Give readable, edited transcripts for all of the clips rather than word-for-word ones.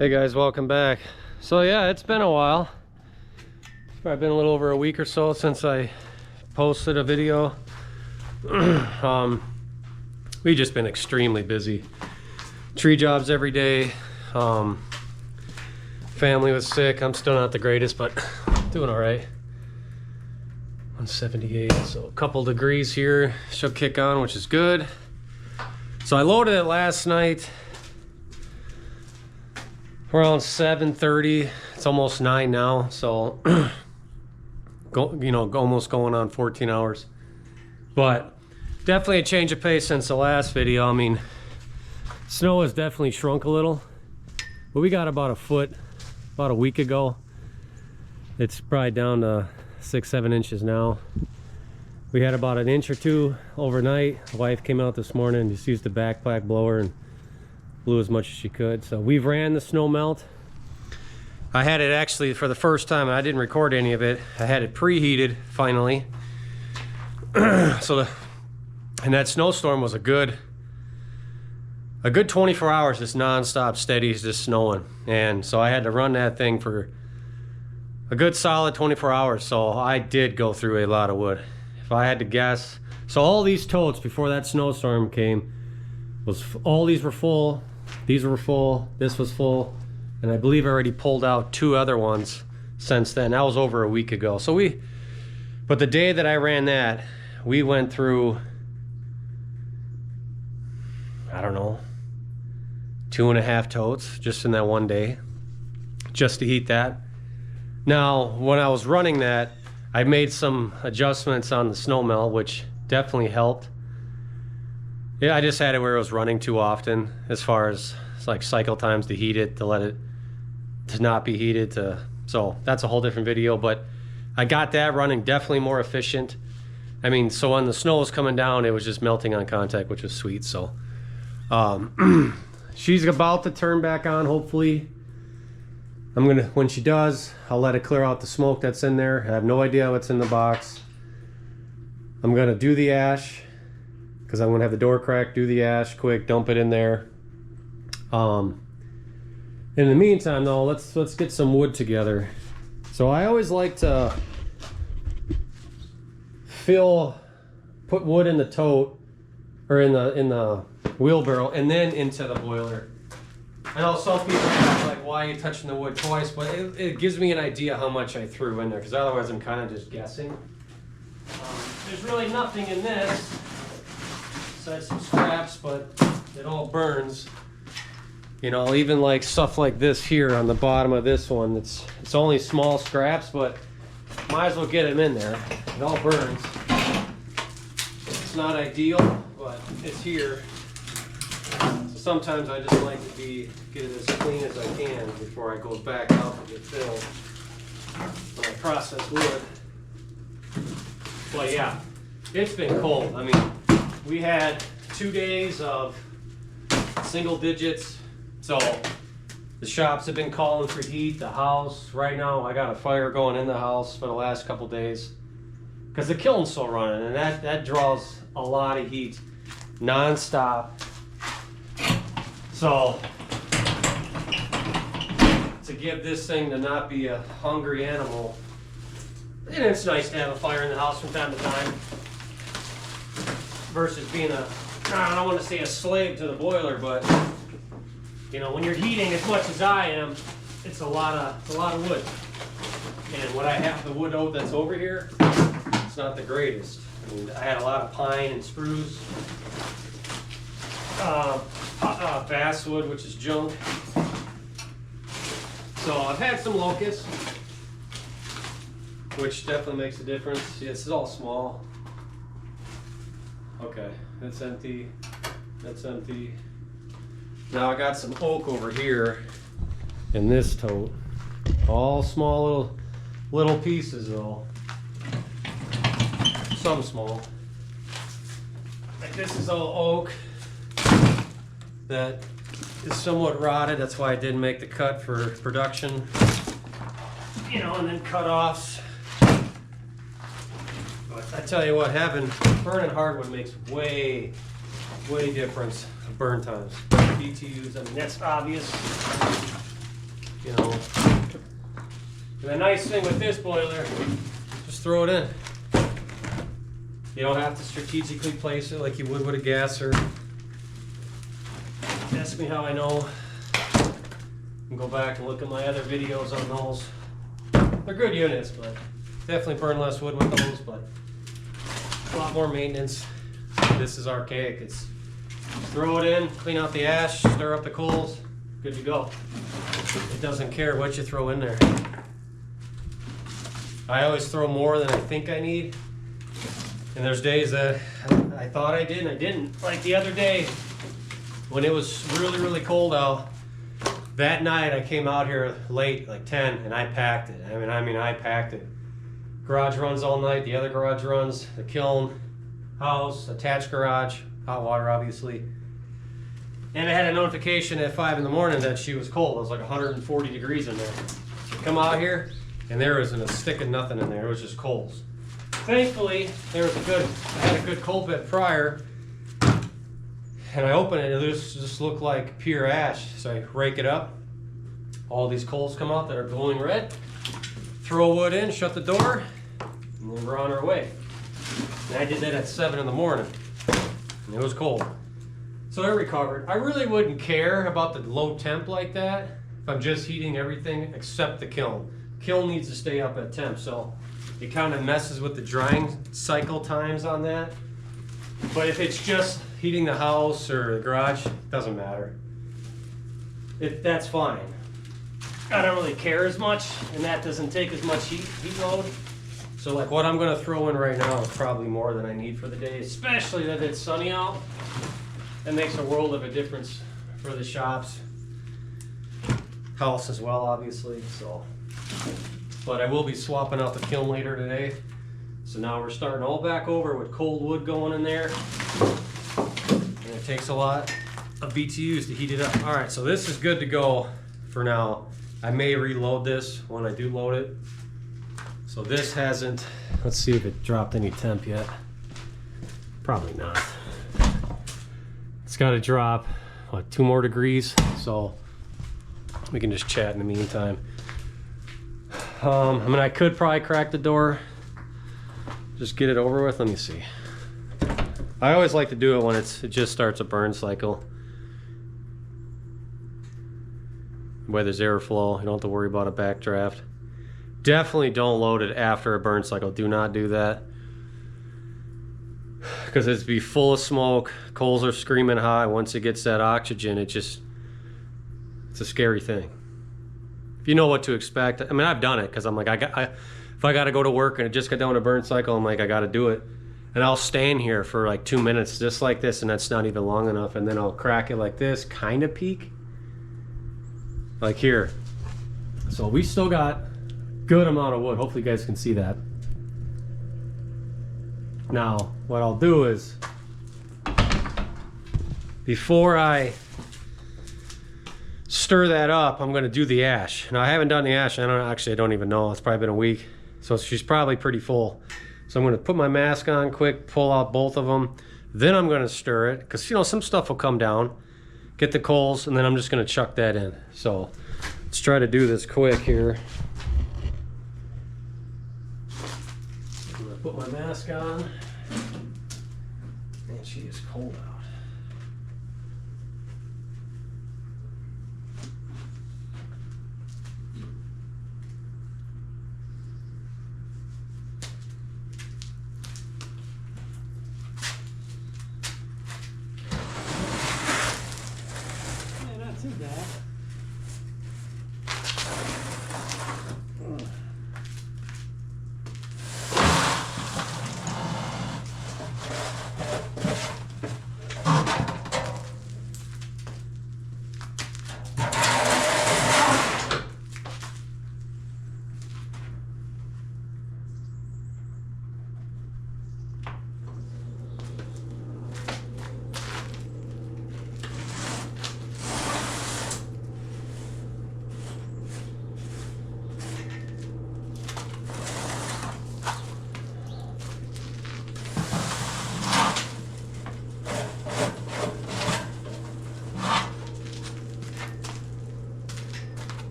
Hey guys, welcome back. So yeah, it's been a while. It's probably been a little over a week or so since I posted a video. We've just been extremely busy. Tree jobs every day. Family was sick. I'm still not the greatest, but doing all right. 178, so a couple degrees here. Should kick on, which is good. So I loaded it last night around 7:30. It's almost 9 now, so almost going on 14 hours. But definitely a change of pace since the last video. I mean, snow has definitely shrunk a little, but we got about a foot about a week ago. It's probably down to 6-7 inches now. We had about an inch or two overnight. The wife came out this morning and just used the backpack blower and blew as much as she could. So we've ran the snow melt. I had it actually for the first time, and I didn't record any of it. I had it preheated finally. And that snowstorm was a good 24 hours, just non-stop steady, just snowing. And so I had to run that thing for a good solid 24 hours. So I did go through a lot of wood. If I had to guess, so all these totes before that snowstorm came, all these were full. These were full, this was full, and I believe I already pulled out 2 other ones since then. That was over a week ago. But the day that I ran that, we went through, I don't know, 2.5 totes just in that one day, just to heat that. Now, when I was running that, I made some adjustments on the snow melt, which definitely helped. Yeah, I just had it where it was running too often, as far as it's like cycle times to heat it, to let it to not be heated. So that's a whole different video, but I got that running definitely more efficient. I mean, so when the snow was coming down, it was just melting on contact, which was sweet. So she's about to turn back on, hopefully. When she does, I'll let it clear out the smoke that's in there. I have no idea what's in the box. I'm gonna do the ash, because I'm gonna have the door cracked, do the ash quick, dump it in there. In the meantime though, let's get some wood together. So I always like to put wood in the tote, or in the wheelbarrow, and then into the boiler. I know some people are like, why are you touching the wood twice? But it gives me an idea how much I threw in there, because otherwise I'm kind of just guessing. There's really nothing in this besides some scraps, but it all burns. You know, even like stuff like this here on the bottom of this one, it's only small scraps, but might as well get them in there. It all burns. It's not ideal, but it's here. So sometimes I just like to get it as clean as I can before I go back out to get filled when I process wood. But yeah, it's been cold. I mean, we had 2 days of single digits. So the shops have been calling for heat, the house. Right now I got a fire going in the house for the last couple days because the kiln's still running, and that draws a lot of heat non-stop. So to give this thing to not be a hungry animal, and it's nice to have a fire in the house from time to time versus being I don't want to say a slave to the boiler, but you know, when you're heating as much as I am, it's a lot of wood. And what I have, the wood oak that's over here, it's not the greatest. I mean, I had a lot of pine and spruce, basswood, which is junk. So I've had some locust, which definitely makes a difference. Yeah, it's all small. Okay, that's empty. That's empty. Now I got some oak over here in this tote. All small little pieces though. Some small. Like this is all oak that is somewhat rotted. That's why I didn't make the cut for production. You know, and then cut offs. But I tell you what, burning hardwood makes way difference of burn times. BTUs, I mean, that's obvious. you know. And the nice thing with this boiler, just throw it in. You don't have to strategically place it like you would with a gasser. Ask me how I know. You can go back and look at my other videos on those. They're good units, but definitely burn less wood with those, but a lot more maintenance. This is archaic. It's throw it in, clean out the ash, stir up the coals, good to go. It doesn't care what you throw in there. I always throw more than I think I need. And there's days that I thought I did and I didn't. Like the other day, when it was really, really cold out, that night I came out here late, like 10, and I packed it. I mean, I packed it. Garage runs all night, the other garage runs, the kiln, house, attached garage, hot water obviously. And I had a notification at 5 in the morning that she was cold. It was like 140 degrees in there. So come out here, and there wasn't a stick of nothing in there. It was just coals. Thankfully, I had a good cold bed prior, and I opened it, and it just looked like pure ash. So I rake it up. All these coals come out that are glowing red. Throw wood in, shut the door, and then we're on our way. And I did that at 7 in the morning, and it was cold. So it recovered. I really wouldn't care about the low temp like that if I'm just heating everything except the kiln. Kiln needs to stay up at temp, so it kind of messes with the drying cycle times on that. But if it's just heating the house or the garage, it doesn't matter. That's fine. I don't really care as much, and that doesn't take as much heat load. So like what I'm gonna throw in right now is probably more than I need for the day, especially that it's sunny out. That makes a world of a difference for the shops. House as well, obviously, so. But I will be swapping out the kiln later today. So now we're starting all back over with cold wood going in there. And it takes a lot of BTUs to heat it up. All right, so this is good to go for now. I may reload this when I do load it. So this hasn't, let's see if it dropped any temp yet. Probably not. It's got to drop, what, 2 more degrees? So we can just chat in the meantime. I mean, I could probably crack the door, just get it over with. Let me see. I always like to do it when it just starts a burn cycle. Where there's airflow, you don't have to worry about a backdraft. Definitely don't load it after a burn cycle. Do not do that. Because it'd be full of smoke, coals are screaming high. Once it gets that oxygen, it's a scary thing. If you know what to expect, I mean, I've done it because I'm like, if I got to go to work and it just got down to burn cycle, I'm like, I got to do it. And I'll stand here for like 2 minutes just like this, and that's not even long enough. And then I'll crack it like this, kind of peak. Like here. So we still got good amount of wood. Hopefully you guys can see that. Now, what I'll do is, before I stir that up, I'm gonna do the ash. Now I haven't done the ash, I don't even know. It's probably been a week. So she's probably pretty full. So I'm gonna put my mask on quick, pull out both of them. Then I'm gonna stir it, because you know, some stuff will come down. Get the coals, and then I'm just gonna chuck that in. So let's try to do this quick here. I'm gonna put my mask on. Man, she is cold out. Yeah, not too bad.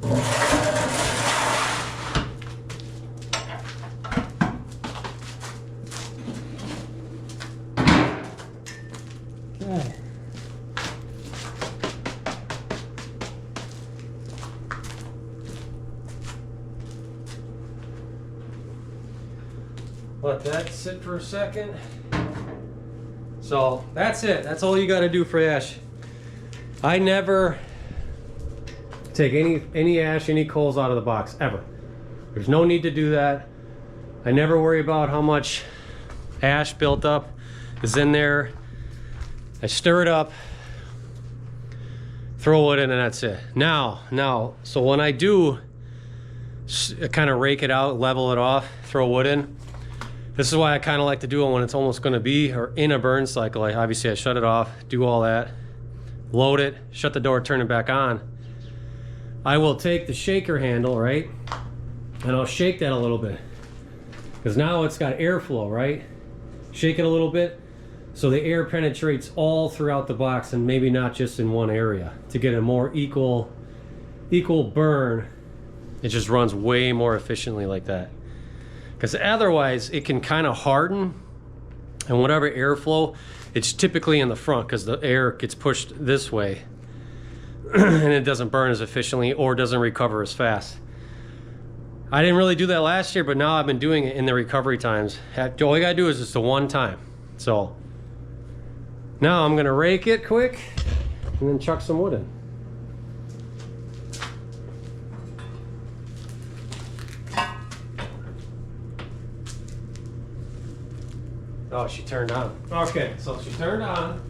Okay. Let that sit for a second. So that's it. That's all you got to do for ash. I never take any ash, any coals out of the box, ever. There's no need to do that. I never worry about how much ash built up is in there. I stir it up, throw it in, and that's it. Now, so when I do kind of rake it out, level it off, throw wood in, this is why I kind of like to do it when it's almost going to be or in a burn cycle. Obviously I shut it off, do all that, load it, shut the door, turn it back on. I will take the shaker handle, right, and I'll shake that a little bit, because now it's got airflow, right? Shake it a little bit so the air penetrates all throughout the box and maybe not just in one area, to get a more equal burn. It just runs way more efficiently like that. Because otherwise it can kind of harden, and whatever airflow, it's typically in the front because the air gets pushed this way and it doesn't burn as efficiently or doesn't recover as fast. I didn't really do that last year, but now I've been doing it in the recovery times. All you gotta do is just the one time. So now I'm gonna rake it quick and then chuck some wood in. Oh, she turned on. Okay, so she turned on.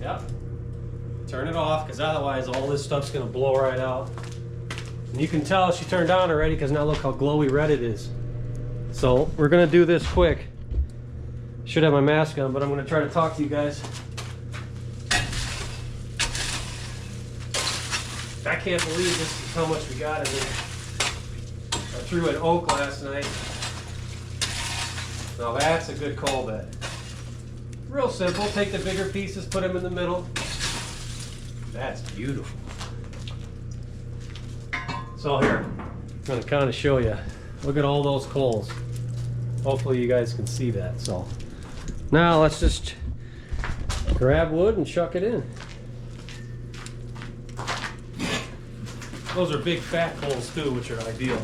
Yep. Turn it off, because otherwise all this stuff's gonna blow right out. And you can tell she turned on already, because now look how glowy red it is. So we're gonna do this quick. Should have my mask on, but I'm gonna try to talk to you guys. I can't believe this is how much we got in here. I threw in oak last night. Now that's a good coal bed. Real simple. Take the bigger pieces, put them in the middle. That's beautiful. So here, I'm going to kind of show you. Look at all those coals. Hopefully you guys can see that. So now let's just grab wood and chuck it in. Those are big fat coals too, which are ideal.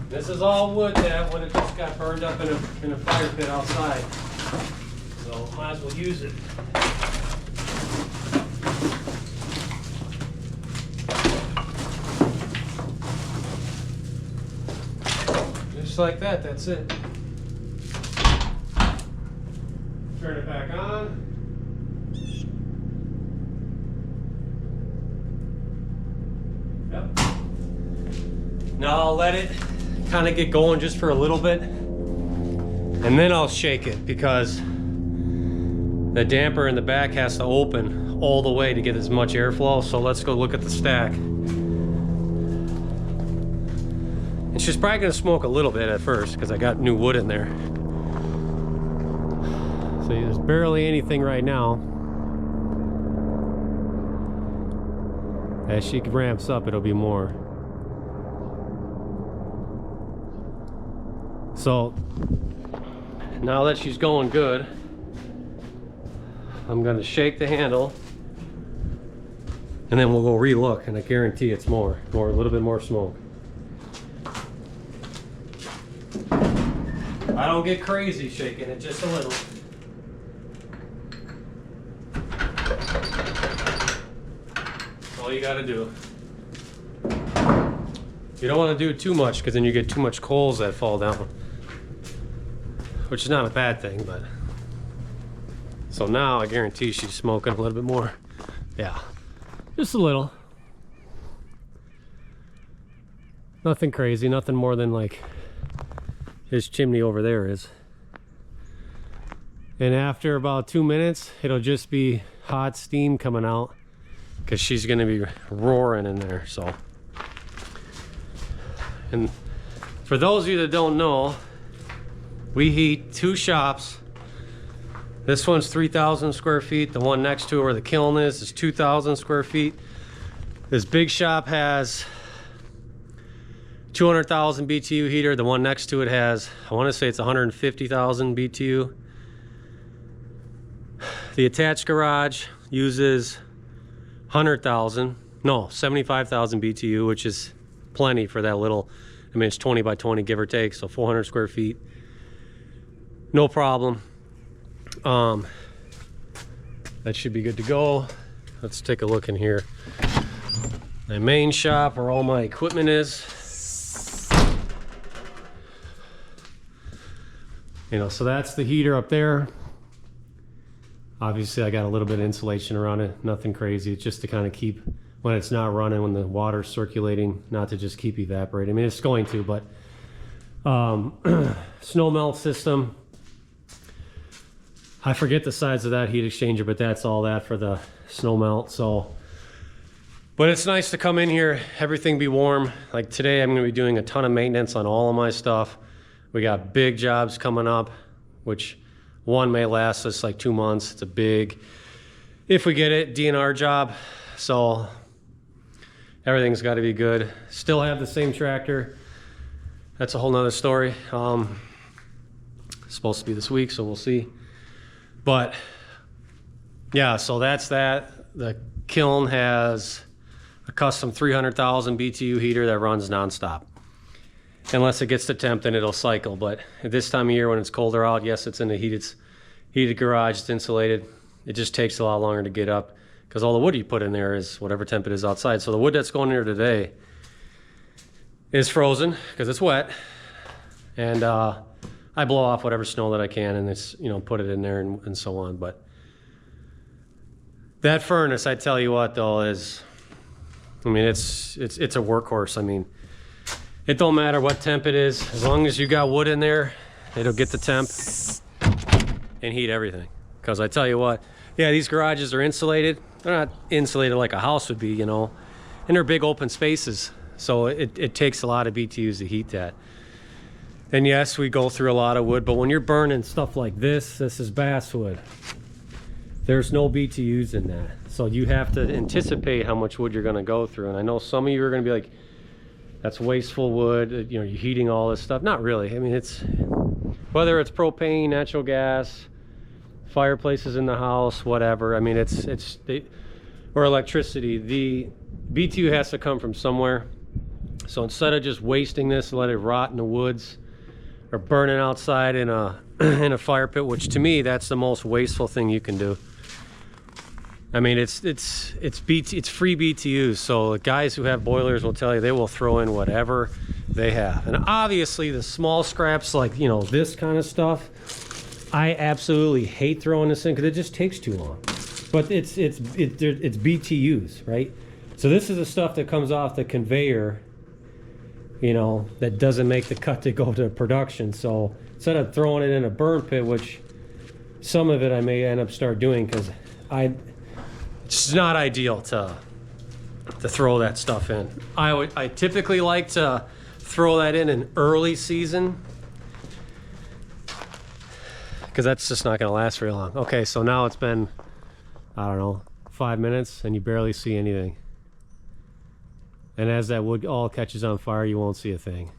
This is all wood that when it just got burned up in a fire pit outside. So might as well use it. Just like that, that's it. Turn it back on. Yep. Now I'll let it kind of get going just for a little bit, and then I'll shake it, because the damper in the back has to open all the way to get as much airflow. So let's go look at the stack. And she's probably gonna smoke a little bit at first because I got new wood in there. So there's barely anything right now. As she ramps up, it'll be more. So now that she's going good, I'm going to shake the handle, and then we'll go re-look, and I guarantee it's a little bit more smoke. I don't get crazy shaking it, just a little. all you gotta do. You don't want to do too much because then you get too much coals that fall down, which is not a bad thing, but. So now I guarantee she's smoking a little bit more. Yeah, just a little. Nothing crazy, nothing more than like his chimney over there is. And after about 2 minutes, it'll just be hot steam coming out because she's gonna be roaring in there, so. And for those of you that don't know, we heat 2 shops. This one's 3,000 square feet. The one next to it where the kiln is 2,000 square feet. This big shop has 200,000 BTU heater. The one next to it has, I want to say it's 150,000 BTU. The attached garage uses 100,000, no, 75,000 BTU, which is plenty for that little, I mean, it's 20 by 20, give or take, so 400 square feet. No problem. That should be good to go. Let's take a look in here. My main shop where all my equipment is. You know, so that's the heater up there. Obviously I got a little bit of insulation around it, nothing crazy. It's just to kind of keep, when it's not running, when the water's circulating, not to just keep evaporating. I mean, it's going to, but snow melt system. I forget the size of that heat exchanger, but that's all that for the snow melt. So, but it's nice to come in here, everything be warm. Like today, I'm gonna be doing a ton of maintenance on all of my stuff. We got big jobs coming up, which one may last us like 2 months. It's a big, if we get it, DNR job. So everything's gotta be good. Still have the same tractor. That's a whole nother story. It's supposed to be this week, so we'll see. But yeah, so that's that. The kiln has a custom 300,000 BTU heater that runs nonstop. Unless it gets to temp, then it'll cycle. But at this time of year when it's colder out, yes, it's in the heated garage, it's insulated. It just takes a lot longer to get up because all the wood you put in there is whatever temp it is outside. So the wood that's going in here today is frozen because it's wet. And I blow off whatever snow that I can and it's, you know, put it in there and so on. But that furnace, I tell you what though, is, I mean, it's a workhorse. I mean, it don't matter what temp it is, as long as you got wood in there, it'll get the temp and heat everything. Because I tell you what, yeah, these garages are insulated. They're not insulated like a house would be, you know, and they're big open spaces. So it takes a lot of BTUs to heat that. And yes, we go through a lot of wood, but when you're burning stuff like this is basswood. There's no BTUs in that. So you have to anticipate how much wood you're gonna go through. And I know some of you are gonna be like, that's wasteful wood, you know, you're heating all this stuff. Not really. I mean, it's, whether it's propane, natural gas, fireplaces in the house, whatever. I mean, or electricity. The BTU has to come from somewhere. So instead of just wasting this and let it rot in the woods or burning outside in a in a fire pit, which to me that's the most wasteful thing you can do. I mean, it's free BTUs. So the guys who have boilers will tell you they will throw in whatever they have. And obviously the small scraps, like, you know, this kind of stuff, I absolutely hate throwing this in because it just takes too long. But it's BTUs, right? So this is the stuff that comes off the conveyor, you know, that doesn't make the cut to go to production. So instead of throwing it in a burn pit, which some of it I may end up start doing because it's not ideal to throw that stuff in. I typically like to throw that in early season because that's just not going to last very long. Okay, so now it's been, I don't know, 5 minutes and you barely see anything. And as that wood all catches on fire, you won't see a thing.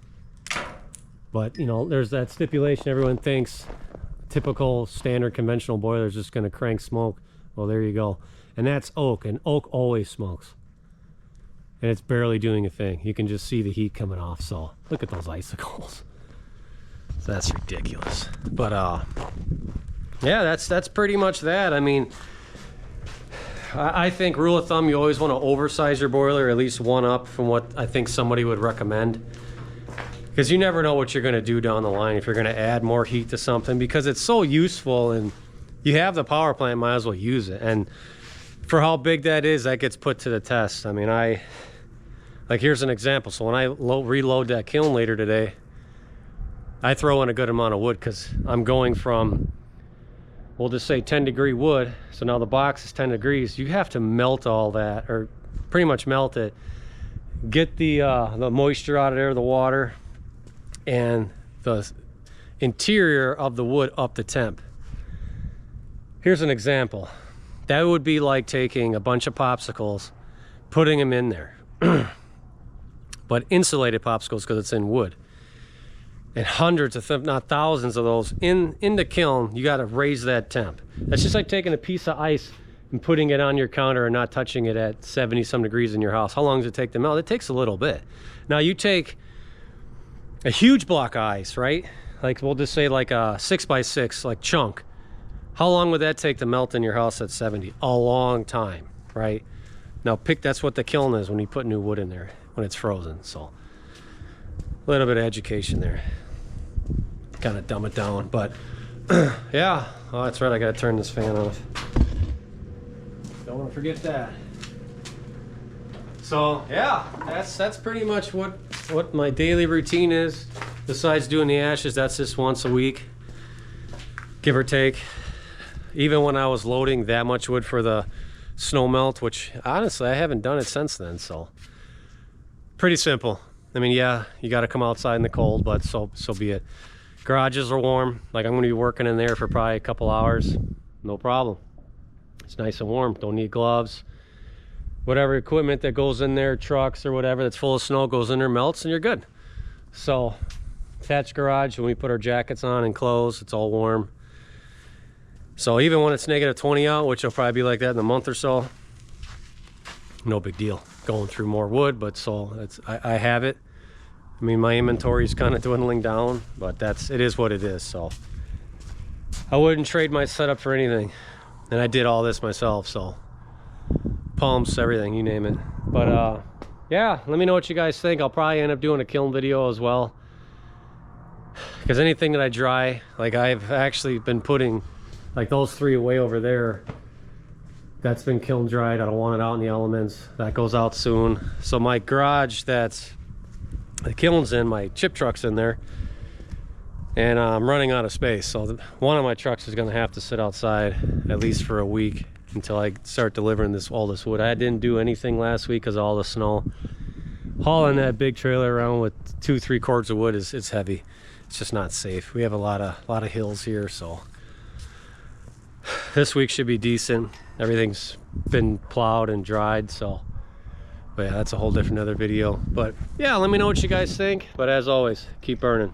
But, you know, there's that stipulation. Everyone thinks typical standard conventional boiler is just going to crank smoke. Well, there you go. And that's oak, and oak always smokes. And it's barely doing a thing. You can just see the heat coming off. So look at those icicles. So that's ridiculous. But yeah, that's pretty much that. I mean, I think rule of thumb, you always want to oversize your boiler, at least one up from what I think somebody would recommend. Because you never know what you're going to do down the line if you're going to add more heat to something, because it's so useful and you have the power plant, might as well use it. And for how big that is, that gets put to the test. I mean, like here's an example. So when I reload that kiln later today, I throw in a good amount of wood because I'm going from, we'll just say 10-degree wood. So now the box is 10 degrees. You have to melt all that, or pretty much melt it. Get the moisture out of there, the water, and the interior of the wood up to temp. Here's an example. That would be like taking a bunch of popsicles, putting them in there. But insulated popsicles, because it's in wood. And hundreds of not thousands of those in the kiln. You got to raise that temp. That's just like taking a piece of ice and putting it on your counter and not touching it at 70 some degrees in your house. How long does it take to melt? It takes a little bit. Now you take a huge block of ice, right? Like we'll just say like a 6x6 like chunk. How long would that take to melt in your house at 70? A long time, right? Now that's what the kiln is when you put new wood in there, when it's frozen. So a little bit of education there. Kind of dumb it down, but yeah. Oh, that's right, I gotta turn this fan off. Don't want to forget that. So yeah, that's pretty much what my daily routine is. Besides doing the ashes, that's just once a week, give or take. Even when I was loading that much wood for the snow melt, which honestly I haven't done it since then, so pretty simple. I mean, yeah, you got to come outside in the cold, but so be it. Garages are warm. Like I'm going to be working in there for probably a couple hours. No problem. It's nice and warm. Don't need gloves. Whatever equipment that goes in there, trucks or whatever that's full of snow goes in there, melts, and you're good. So attached garage, when we put our jackets on and clothes, it's all warm. So even when it's negative 20 out, which will probably be like that in a month or so, no big deal. Going through more wood, but so I have it. I mean, my inventory is kind of dwindling down, but it is what it is. So I wouldn't trade my setup for anything. And I did all this myself, so pumps, everything, you name it. But yeah, let me know what you guys think. I'll probably end up doing a kiln video as well, because anything that I dry, like I've actually been putting like those three way over there, that's been kiln dried. I don't want it out in the elements. That goes out soon. So my garage, that's the kiln's in, my chip truck's in there, and I'm running out of space. So one of my trucks is going to have to sit outside at least for a week until I start delivering all this wood. I didn't do anything last week because of all the snow. Hauling that big trailer around with 2-3 cords of wood it's heavy. It's just not safe. We have a lot of hills here, so this week should be decent. Everything's been plowed and dried, so but yeah, that's a whole different other video. But yeah, let me know what you guys think. But as always, keep burning.